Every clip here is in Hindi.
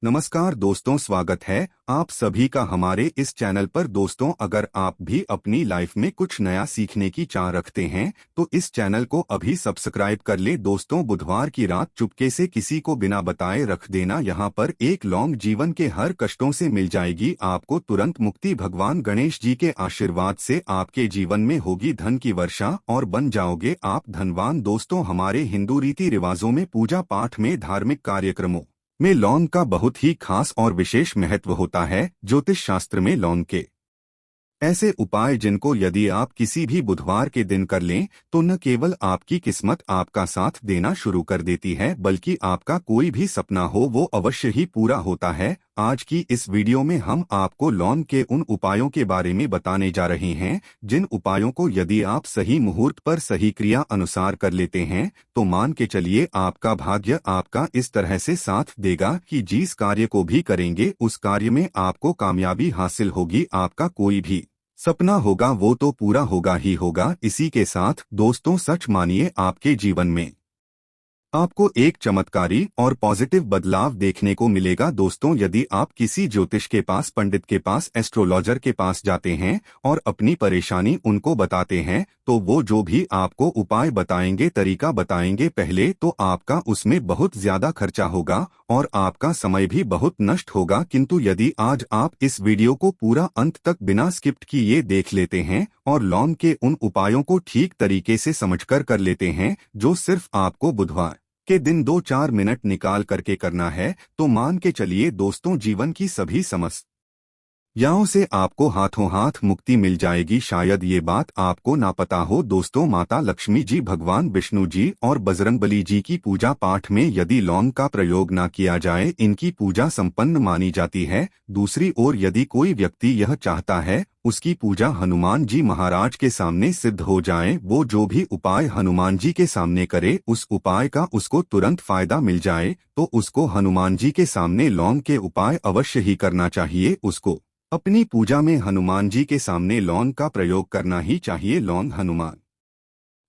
नमस्कार दोस्तों, स्वागत है आप सभी का हमारे इस चैनल पर। दोस्तों, अगर आप भी अपनी लाइफ में कुछ नया सीखने की चाह रखते हैं तो इस चैनल को अभी सब्सक्राइब कर ले। दोस्तों, बुधवार की रात चुपके से किसी को बिना बताए रख देना। यहाँ पर एक लौंग जीवन के हर कष्टों से मिल जाएगी आपको तुरंत मुक्ति। भगवान गणेश जी के आशीर्वाद से आपके जीवन में होगी धन की वर्षा और बन जाओगे आप धनवान। दोस्तों, हमारे हिंदू रीति रिवाजों में पूजा पाठ में धार्मिक कार्यक्रमों में लौंग का बहुत ही खास और विशेष महत्व होता है। ज्योतिष शास्त्र में लौंग के ऐसे उपाय जिनको यदि आप किसी भी बुधवार के दिन कर लें तो न केवल आपकी किस्मत आपका साथ देना शुरू कर देती है, बल्कि आपका कोई भी सपना हो वो अवश्य ही पूरा होता है। आज की इस वीडियो में हम आपको लौंग के उन उपायों के बारे में बताने जा रहे हैं जिन उपायों को यदि आप सही मुहूर्त पर सही क्रिया अनुसार कर लेते हैं तो मान के चलिए आपका भाग्य आपका इस तरह से साथ देगा कि जिस कार्य को भी करेंगे उस कार्य में आपको कामयाबी हासिल होगी। आपका कोई भी सपना होगा वो तो पूरा होगा ही होगा। इसी के साथ दोस्तों, सच मानिए आपके जीवन में आपको एक चमत्कारी और पॉजिटिव बदलाव देखने को मिलेगा। दोस्तों, यदि आप किसी ज्योतिष के पास, पंडित के पास, एस्ट्रोलॉजर के पास जाते हैं और अपनी परेशानी उनको बताते हैं तो वो जो भी आपको उपाय बताएंगे, तरीका बताएंगे, पहले तो आपका उसमें बहुत ज्यादा खर्चा होगा और आपका समय भी बहुत नष्ट होगा। किंतु यदि आज आप इस वीडियो को पूरा अंत तक बिना स्किप्ट किए देख लेते हैं और लौंग के उन उपायों को ठीक तरीके से समझकर कर लेते हैं जो सिर्फ आपको बुधवार के दिन 2-4 मिनट निकाल करके करना है, तो मान के चलिए दोस्तों, जीवन की सभी समस्याओं से आपको हाथों हाथ मुक्ति मिल जाएगी। शायद ये बात आपको ना पता हो दोस्तों, माता लक्ष्मी जी, भगवान विष्णु जी और बजरंगबली जी की पूजा पाठ में यदि लौंग का प्रयोग ना किया जाए इनकी पूजा संपन्न मानी जाती है। दूसरी ओर यदि कोई व्यक्ति यह चाहता है उसकी पूजा हनुमान जी महाराज के सामने सिद्ध हो जाए, वो जो भी उपाय हनुमान जी के सामने करे उस उपाय का उसको तुरंत फायदा मिल जाए, तो उसको हनुमान जी के सामने लौंग के उपाय अवश्य ही करना चाहिए। उसको अपनी पूजा में हनुमान जी के सामने लौंग का प्रयोग करना ही चाहिए। लौंग हनुमान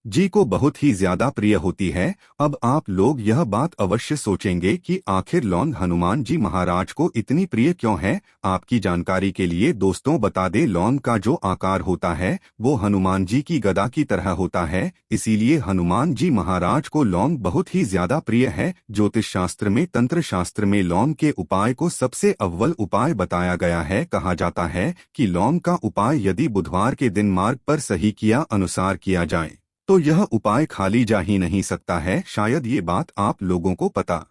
जी को बहुत ही ज्यादा प्रिय होती है। अब आप लोग यह बात अवश्य सोचेंगे कि आखिर लौंग हनुमान जी महाराज को इतनी प्रिय क्यों है। आपकी जानकारी के लिए दोस्तों बता दें, लौंग का जो आकार होता है वो हनुमान जी की गदा की तरह होता है, इसीलिए हनुमान जी महाराज को लौंग बहुत ही ज्यादा प्रिय है। ज्योतिष शास्त्र में, तंत्र शास्त्र में लौंग के उपाय को सबसे अव्वल उपाय बताया गया है। कहा जाता है कि लौंग का उपाय यदि बुधवार के दिन मार्ग पर सही किया अनुसार किया जाए तो यह उपाय खाली जा ही नहीं सकता है। शायद ये बात आप लोगों को पता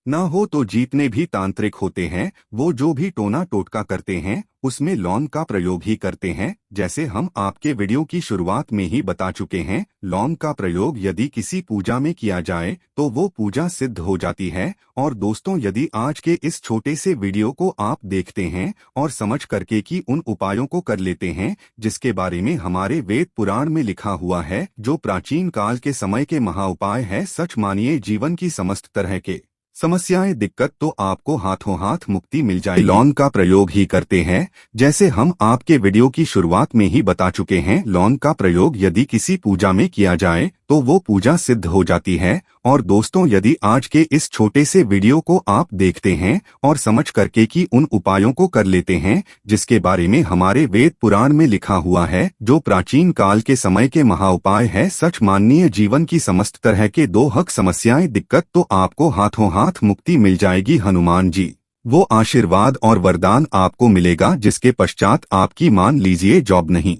ना हो तो जितने भी तांत्रिक होते हैं वो जो भी टोना टोटका करते हैं उसमें लौंग का प्रयोग ही करते हैं। जैसे हम आपके वीडियो की शुरुआत में ही बता चुके हैं, लौंग का प्रयोग यदि किसी पूजा में किया जाए तो वो पूजा सिद्ध हो जाती है। और दोस्तों, यदि आज के इस छोटे से वीडियो को आप देखते हैं और समझ करके कि उन उपायों को कर लेते हैं जिसके बारे में हमारे वेद पुराण में लिखा हुआ है, जो प्राचीन काल के समय के महाउपाय है, सच मानिए जीवन की समस्त तरह के समस्याएं, दिक्कत तो आपको हाथों हाथ मुक्ति मिल जाएगी। लौंग का प्रयोग ही करते हैं जैसे हम आपके वीडियो की शुरुआत में ही बता चुके हैं। लौंग का प्रयोग यदि किसी पूजा में किया जाए तो वो पूजा सिद्ध हो जाती है। और दोस्तों, यदि आज के इस छोटे से वीडियो को आप देखते हैं और समझ करके कि उन उपायों को कर लेते हैं जिसके बारे में हमारे वेद पुराण में लिखा हुआ है, जो प्राचीन काल के समय के महाउपाय है, सच माननीय जीवन की समस्त तरह के दो हक समस्याएं, दिक्कत तो आपको हाथों हाथ मुक्ति मिल जाएगी। हनुमान जी वो आशीर्वाद और वरदान आपको मिलेगा जिसके पश्चात आपकी, मान लीजिए, जॉब नहीं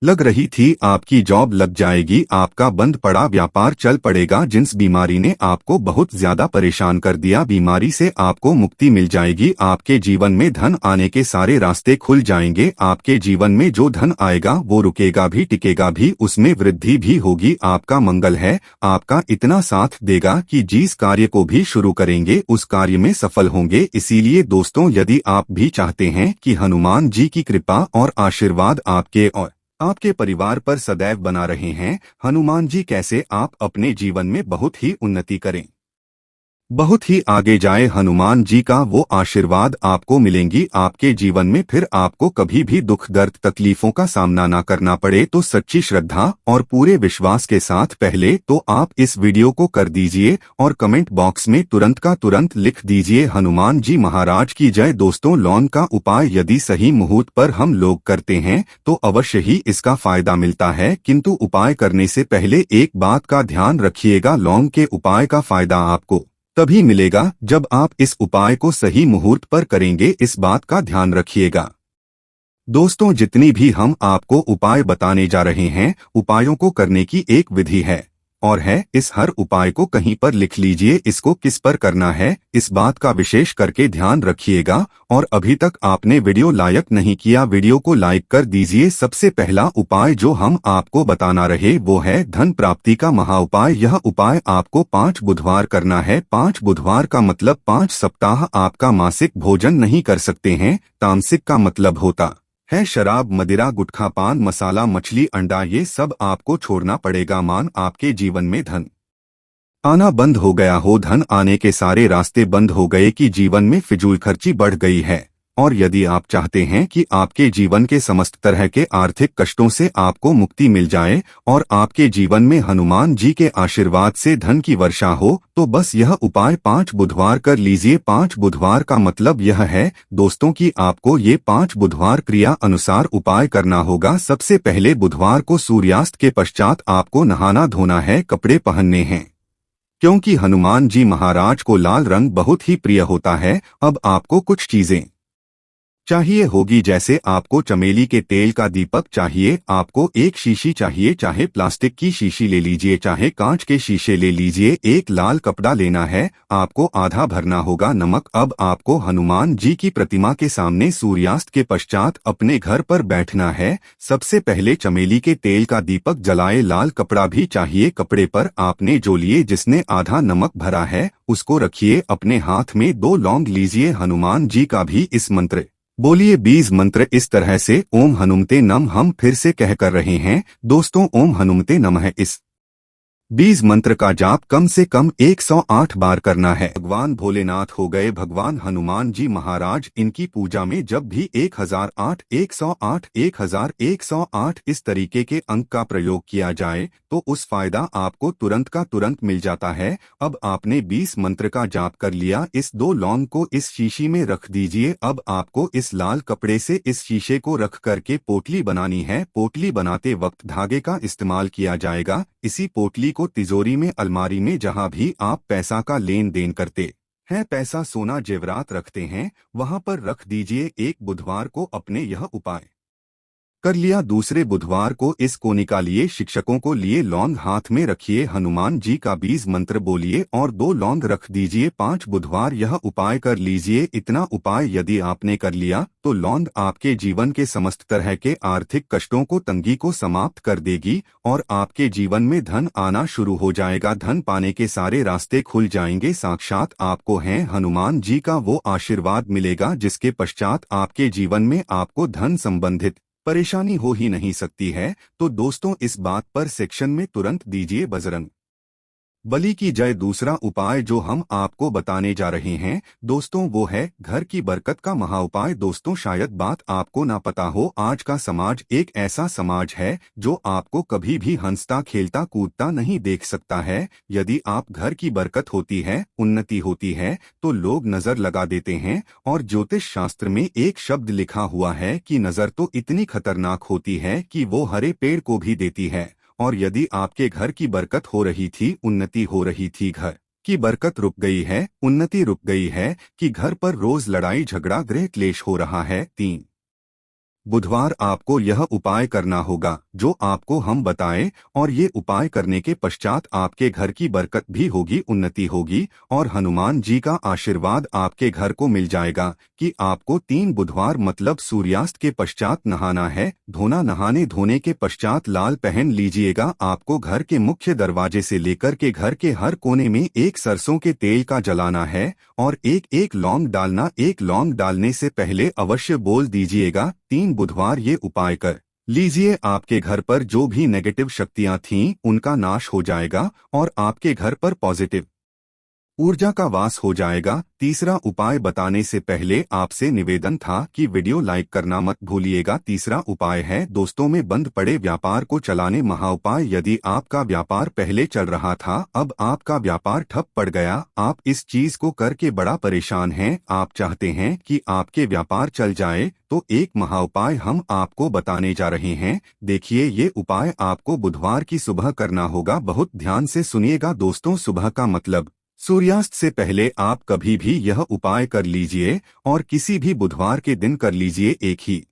लग रही थी, आपकी जॉब लग जाएगी, आपका बंद पड़ा व्यापार चल पड़ेगा। जिस बीमारी ने आपको बहुत ज्यादा परेशान कर दिया, बीमारी से आपको मुक्ति मिल जाएगी। आपके जीवन में धन आने के सारे रास्ते खुल जाएंगे। आपके जीवन में जो धन आएगा वो रुकेगा भी, टिकेगा भी, उसमें वृद्धि भी होगी। आपका मंगल है, आपका इतना साथ देगा कि जिस कार्य को भी शुरू करेंगे उस कार्य में सफल होंगे। इसीलिए दोस्तों, यदि आप भी चाहते हैं कि हनुमान जी की कृपा और आशीर्वाद आपके और आपके परिवार पर सदैव बना रहे हैं, हनुमान जी कैसे आप अपने जीवन में बहुत ही उन्नति करें, बहुत ही आगे जाए हनुमान जी का वो आशीर्वाद आपको मिलेंगी आपके जीवन में, फिर आपको कभी भी दुख दर्द तकलीफों का सामना ना करना पड़े। तो सच्ची श्रद्धा और पूरे विश्वास के साथ पहले तो आप इस वीडियो को कर दीजिए और कमेंट बॉक्स में तुरंत का तुरंत लिख दीजिए हनुमान जी महाराज की जय। दोस्तों, लॉन्ग का उपाय यदि सही मुहूर्त पर हम लोग करते हैं तो अवश्य ही इसका फायदा मिलता है, किंतु उपाय करने से पहले एक बात का ध्यान रखिएगा, लॉन्ग के उपाय का फायदा आपको तभी मिलेगा जब आप इस उपाय को सही मुहूर्त पर करेंगे, इस बात का ध्यान रखिएगा। दोस्तों, जितनी भी हम आपको उपाय बताने जा रहे हैं, उपायों को करने की एक विधि है और है इस हर उपाय को कहीं पर लिख लीजिए, इसको किस पर करना है इस बात का विशेष करके ध्यान रखिएगा। और अभी तक आपने वीडियो लाइक नहीं किया, वीडियो को लाइक कर दीजिए। सबसे पहला उपाय जो हम आपको बताना रहे वो है धन प्राप्ति का महा उपाय। यह उपाय आपको 5 बुधवार करना है। 5 बुधवार का मतलब 5 सप्ताह आपका मासिक भोजन नहीं कर सकते हैं। तामसिक का मतलब होता है शराब, मदिरा, गुटखा, पान मसाला, मछली, अंडा, ये सब आपको छोड़ना पड़ेगा। मान आपके जीवन में धन आना बंद हो गया हो, धन आने के सारे रास्ते बंद हो गए कि जीवन में फिजूल खर्ची बढ़ गई है, और यदि आप चाहते हैं कि आपके जीवन के समस्त तरह के आर्थिक कष्टों से आपको मुक्ति मिल जाए और आपके जीवन में हनुमान जी के आशीर्वाद से धन की वर्षा हो, तो बस यह उपाय 5 बुधवार कर लीजिए। 5 बुधवार का मतलब यह है दोस्तों कि आपको ये 5 बुधवार क्रिया अनुसार उपाय करना होगा। सबसे पहले बुधवार को सूर्यास्त के पश्चात आपको नहाना धोना है, कपड़े पहनने हैं, क्योंकि हनुमान जी महाराज को लाल रंग बहुत ही प्रिय होता है। अब आपको कुछ चीजें चाहिए होगी, जैसे आपको चमेली के तेल का दीपक चाहिए, आपको एक शीशी चाहिए, चाहे प्लास्टिक की शीशी ले लीजिए चाहे कांच के शीशे ले लीजिए। एक लाल कपड़ा लेना है, आपको आधा भरना होगा नमक। अब आपको हनुमान जी की प्रतिमा के सामने सूर्यास्त के पश्चात अपने घर पर बैठना है। सबसे पहले चमेली के तेल का दीपक जलाए, लाल कपड़ा भी चाहिए, कपड़े पर आपने जो लिए जिसने आधा नमक भरा है उसको रखिए। अपने हाथ में 2 लौंग लीजिए, हनुमान जी का भी इस मंत्र बोलिए। 20 मंत्र इस तरह से ओम हनुमते नमः हम फिर से कह कर रहे हैं दोस्तों, ओम हनुमते नमः इस 20 मंत्र का जाप कम से कम 108 बार करना है। भगवान भोलेनाथ हो गए भगवान हनुमान जी महाराज, इनकी पूजा में जब भी 1008, 108, 1108 इस तरीके के अंक का प्रयोग किया जाए तो उस फायदा आपको तुरंत का तुरंत मिल जाता है। अब आपने 20 मंत्र का जाप कर लिया, इस 2 लौंग को इस शीशी में रख दीजिए। अब आपको इस लाल कपड़े से इस शीशे को रख करके पोटली बनानी है। पोटली बनाते वक्त धागे का इस्तेमाल किया जाएगा। इसी पोटली को तिजोरी में, अलमारी में, जहां भी आप पैसा का लेन देन करते हैं, पैसा, सोना, जेवरात रखते हैं, वहां पर रख दीजिए। एक बुधवार को अपने यह उपाय कर लिया, दूसरे बुधवार को इसको निकालिए, शिक्षकों को लिए लौंग हाथ में रखिए, हनुमान जी का 20 मंत्र बोलिए और 2 लौंग रख दीजिए। 5 बुधवार यह उपाय कर लीजिए। इतना उपाय यदि आपने कर लिया तो लौंग आपके जीवन के समस्त तरह के आर्थिक कष्टों को, तंगी को समाप्त कर देगी और आपके जीवन में धन आना शुरू हो जाएगा। धन पाने के सारे रास्ते खुल जाएंगे। साक्षात आपको हैं हनुमान जी का वो आशीर्वाद मिलेगा जिसके पश्चात आपके जीवन में आपको धन संबंधित परेशानी हो ही नहीं सकती है। तो दोस्तों, इस बात पर सेक्शन में तुरंत दीजिए बजरंग बली की जय। दूसरा उपाय जो हम आपको बताने जा रहे हैं दोस्तों वो है घर की बरकत का महा उपाय। दोस्तों, शायद बात आपको ना पता हो, आज का समाज एक ऐसा समाज है जो आपको कभी भी हंसता खेलता कूदता नहीं देख सकता है। यदि आप घर की बरकत होती है, उन्नति होती है, तो लोग नजर लगा देते हैं। और ज्योतिष शास्त्र में एक शब्द लिखा हुआ है कि नजर तो इतनी खतरनाक होती है कि वो हरे पेड़ को भी देती है। और यदि आपके घर की बरकत हो रही थी, उन्नति हो रही थी, घर की बरकत रुक गई है, उन्नति रुक गई है, कि घर पर रोज लड़ाई झगड़ा गृह क्लेश हो रहा है, 3 बुधवार आपको यह उपाय करना होगा जो आपको हम बताएं। और ये उपाय करने के पश्चात आपके घर की बरकत भी होगी, उन्नति होगी और हनुमान जी का आशीर्वाद आपके घर को मिल जाएगा। कि आपको 3 बुधवार मतलब सूर्यास्त के पश्चात नहाना है, धोना। नहाने धोने के पश्चात लाल पहन लीजिएगा। आपको घर के मुख्य दरवाजे से लेकर के घर के हर कोने में एक सरसों के तेल का जलाना है और एक एक लौंग डालना। एक लौंग डालने से पहले अवश्य बोल दीजिएगा 3 बुधवार ये उपाय कर लीजिए। आपके घर पर जो भी नेगेटिव शक्तियां थीं उनका नाश हो जाएगा और आपके घर पर पॉजिटिव ऊर्जा का वास हो जाएगा। तीसरा उपाय बताने से पहले आपसे निवेदन था कि वीडियो लाइक करना मत भूलिएगा। तीसरा उपाय है दोस्तों में बंद पड़े व्यापार को चलाने महाउपाय। यदि आपका व्यापार पहले चल रहा था, अब आपका व्यापार ठप पड़ गया, आप इस चीज को करके बड़ा परेशान हैं, आप चाहते हैं कि आपके व्यापार चल जाए, तो एक महाउपाय हम आपको बताने जा रहे हैं। देखिए, ये उपाय आपको बुधवार की सुबह करना होगा। बहुत ध्यान से सुनिएगा दोस्तों। सुबह का मतलब सूर्यास्त से पहले आप कभी भी यह उपाय कर लीजिए और किसी भी बुधवार के दिन कर लीजिए। एक ही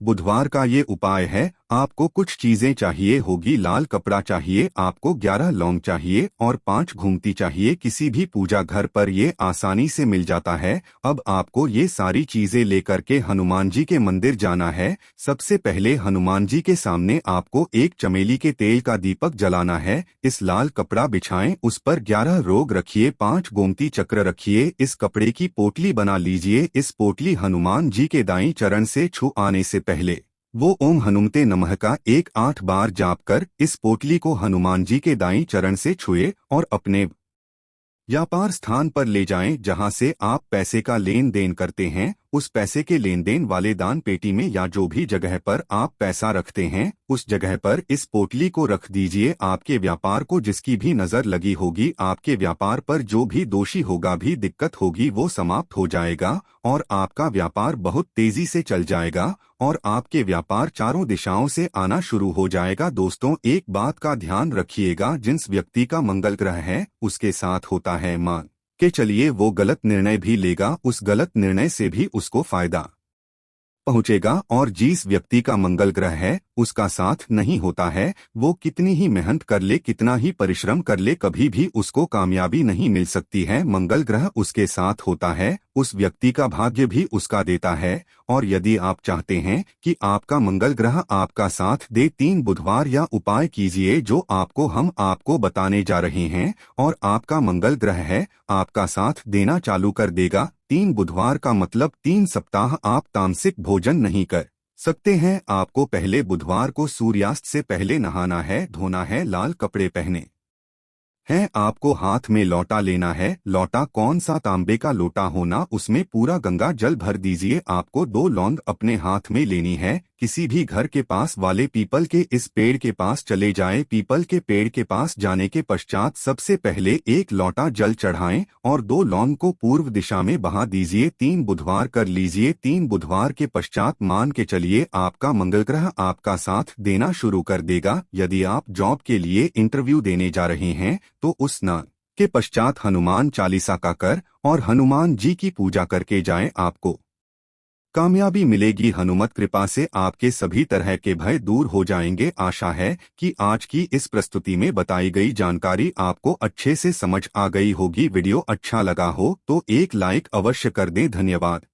बुधवार का ये उपाय है। आपको कुछ चीजें चाहिए होगी। लाल कपड़ा चाहिए आपको, 11 लौंग चाहिए और 5 घुमती चाहिए। किसी भी पूजा घर पर ये आसानी से मिल जाता है। अब आपको ये सारी चीजें लेकर के हनुमान जी के मंदिर जाना है। सबसे पहले हनुमान जी के सामने आपको एक चमेली के तेल का दीपक जलाना है। इस लाल कपड़ा बिछाएं, उस पर 11 रोग रखिए, 5 गोमती चक्र रखिए। इस कपड़े की पोटली बना लीजिए। इस पोटली हनुमान जी के दाईं चरण से छू आने से पहले वो ओम हनुमते नमः का 8 बार जाप कर इस पोटली को हनुमान जी के दाईं चरण से छुए और अपने व्यापार स्थान पर ले जाएं जहां से आप पैसे का लेन देन करते हैं। उस पैसे के लेन देन वाले दान पेटी में या जो भी जगह पर आप पैसा रखते हैं, उस जगह पर इस पोटली को रख दीजिए। आपके व्यापार को जिसकी भी नजर लगी होगी, आपके व्यापार पर जो भी दोषी होगा, भी दिक्कत होगी, वो समाप्त हो जाएगा और आपका व्यापार बहुत तेजी से चल जाएगा और आपके व्यापार चारों दिशाओं से आना शुरू हो जाएगा। दोस्तों, एक बात का ध्यान रखिएगा, जिस व्यक्ति का मंगल ग्रह है उसके साथ होता है मान के चलिए वो गलत निर्णय भी लेगा, उस गलत निर्णय से भी उसको फायदा पहुंचेगा। और जिस व्यक्ति का मंगल ग्रह है उसका साथ नहीं होता है, वो कितनी ही मेहनत कर ले, कितना ही परिश्रम कर ले, कभी भी उसको कामयाबी नहीं मिल सकती है। मंगल ग्रह उसके साथ होता है, उस व्यक्ति का भाग्य भी उसका देता है। और यदि आप चाहते हैं कि आपका मंगल ग्रह आपका साथ दे, 3 बुधवार या उपाय कीजिए जो हम आपको बताने जा रहे हैं और आपका मंगल ग्रह है आपका साथ देना चालू कर देगा। 3 बुधवार का मतलब 3 सप्ताह आप तामसिक भोजन नहीं कर सकते हैं। आपको पहले बुधवार को सूर्यास्त से पहले नहाना है, धोना है, लाल कपड़े पहने हैं। आपको हाथ में लोटा लेना है। लोटा कौन सा, तांबे का लोटा होना, उसमें पूरा गंगा जल भर दीजिए। आपको 2 लौंग अपने हाथ में लेनी है। किसी भी घर के पास वाले पीपल के इस पेड़ के पास चले जाएं। पीपल के पेड़ के पास जाने के पश्चात सबसे पहले 1 लोटा जल चढ़ाएं और 2 लौंग को पूर्व दिशा में बहा दीजिए। 3 बुधवार कर लीजिए। 3 बुधवार के पश्चात मान के चलिए आपका मंगल ग्रह आपका साथ देना शुरू कर देगा। यदि आप जॉब के लिए इंटरव्यू देने जा रहे हैं तो उस स्नान के पश्चात हनुमान चालीसा का कर और हनुमान जी की पूजा करके जाएं। आपको कामयाबी मिलेगी। हनुमत कृपा से आपके सभी तरह के भय दूर हो जाएंगे। आशा है कि आज की इस प्रस्तुति में बताई गई जानकारी आपको अच्छे से समझ आ गई होगी। वीडियो अच्छा लगा हो तो एक लाइक अवश्य कर दें। धन्यवाद।